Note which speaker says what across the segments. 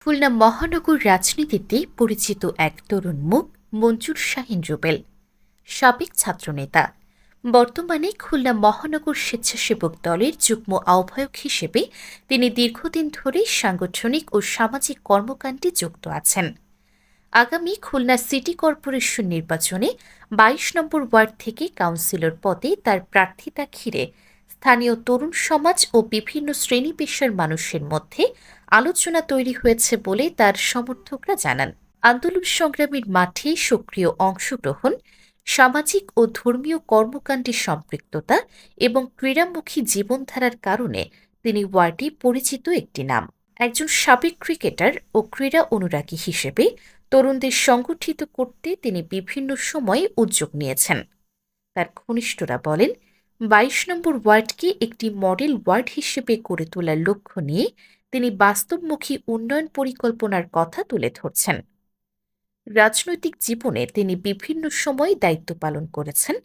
Speaker 1: খুলনা মহানগর রাজনীতিতে পরিচিত এক তরুণ মুখ মঞ্জুর শাহীন রুবেল, সাবেক ছাত্রনেতা। বর্তমানে খুলনা মহানগর স্বেচ্ছাসেবক দলের যুগ্ম আহ্বায়ক হিসেবে তিনি দীর্ঘদিন ধরে সাংগঠনিক ও সামাজিক কর্মকাণ্ডে যুক্ত আছেন। আগামী খুলনা সিটি কর্পোরেশন নির্বাচনে ২২ নম্বর ওয়ার্ড থেকে কাউন্সিলর পদে তার প্রার্থিতা ঘিরে স্থানীয় তরুণ সমাজ ও বিভিন্ন শ্রেণী পেশার মানুষের মধ্যে আলোচনা তৈরি হয়েছে বলে তার সমর্থকরা জানান। আন্দোলন সংগ্রামের মাঠে সক্রিয় অংশগ্রহণ, সামাজিক ও ধর্মীয় কর্মকাণ্ডে সম্পৃক্ততা এবং ক্রীড়ামুখী জীবনধারার কারণে তিনি ওয়ার্ডে পরিচিত একটি নাম। একজন সাবেক ক্রিকেটার ও ক্রীড়া অনুরাগী হিসেবে তরুণদের সংগঠিত করতে তিনি বিভিন্ন সময়ে উদ্যোগ নিয়েছেন। তার ঘনিষ্ঠরা বলেন, ২২ নম্বর ওয়ার্ডকে একটি মডেল ওয়ার্ড হিসেবে গড়ে তোলার লক্ষ্য নিয়ে তিনি বাস্তবমুখী উন্নয়ন পরিকল্পনার কথা তুলে ধরছেন। রাজনৈতিক জীবনে তিনি বিভিন্ন সময় দায়িত্ব পালন করেছেন।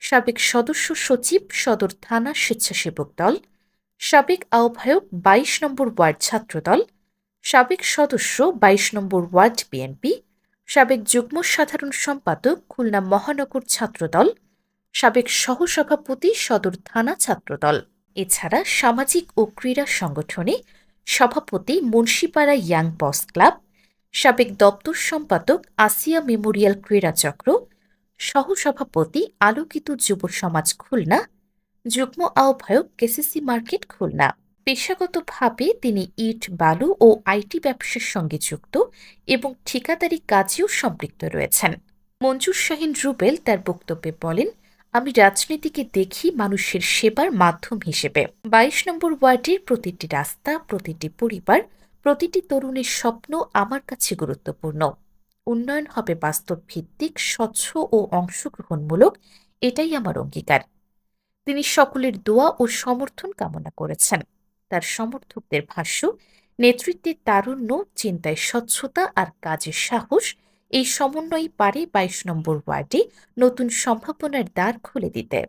Speaker 1: সাবেক সদস্য সচিব, সদর থানা স্বেচ্ছাসেবক দল, সাবেক আহ্বায়ক ২২ নম্বর ওয়ার্ড ছাত্রদল, সাবেক সদস্য ২২ নম্বর ওয়ার্ড বিএনপি, সাবেক যুগ্ম সাধারণ সম্পাদক খুলনা মহানগর ছাত্রদল, সাবেক সহসভাপতি সদর থানা ছাত্রদল। এছাড়া সামাজিক ও ক্রীড়া সংগঠনে সভাপতি মুন্সিপাড়া ইয়াং বস ক্লাব, সাবেক দপ্তর সম্পাদক আসিয়া মেমোরিয়াল ক্রীড়া চক্র, সহসভাপতি আলোকিত যুব সমাজ খুলনা, যুগ্ম আহ্বায়ক কেসিসি মার্কেট খুলনা। পেশাগতভাবে তিনি ইট, বালু ও আইটি ব্যবসার সঙ্গে যুক্ত এবং ঠিকাদারি কাজেও সম্পৃক্ত রয়েছেন। মঞ্জুর শাহীন রুবেল তার বক্তব্যে বলেন, আমি রাজনীতিকে দেখি মানুষের সেবার মাধ্যম হিসেবে। ২২ নম্বর ওয়ার্ডের প্রতিটি রাস্তা, প্রতিটি পরিবার, প্রতিটি তরুণের স্বপ্ন আমার কাছে গুরুত্বপূর্ণ। উন্নয়ন হবে বাস্তব ভিত্তিক, স্বচ্ছ ও অংশগ্রহণমূলক, এটাই আমার অঙ্গীকার। তিনি সকলের দোয়া ও সমর্থন কামনা করেছেন। তার সমর্থকদের ভাষ্য, নেতৃত্বের তারুণ্য, চিন্তায় স্বচ্ছতা আর কাজের সাহস, এই সমন্বয়ই পারে ২২ নম্বর ওয়ার্ডে নতুন সম্ভাবনার দ্বার খুলে দিতে।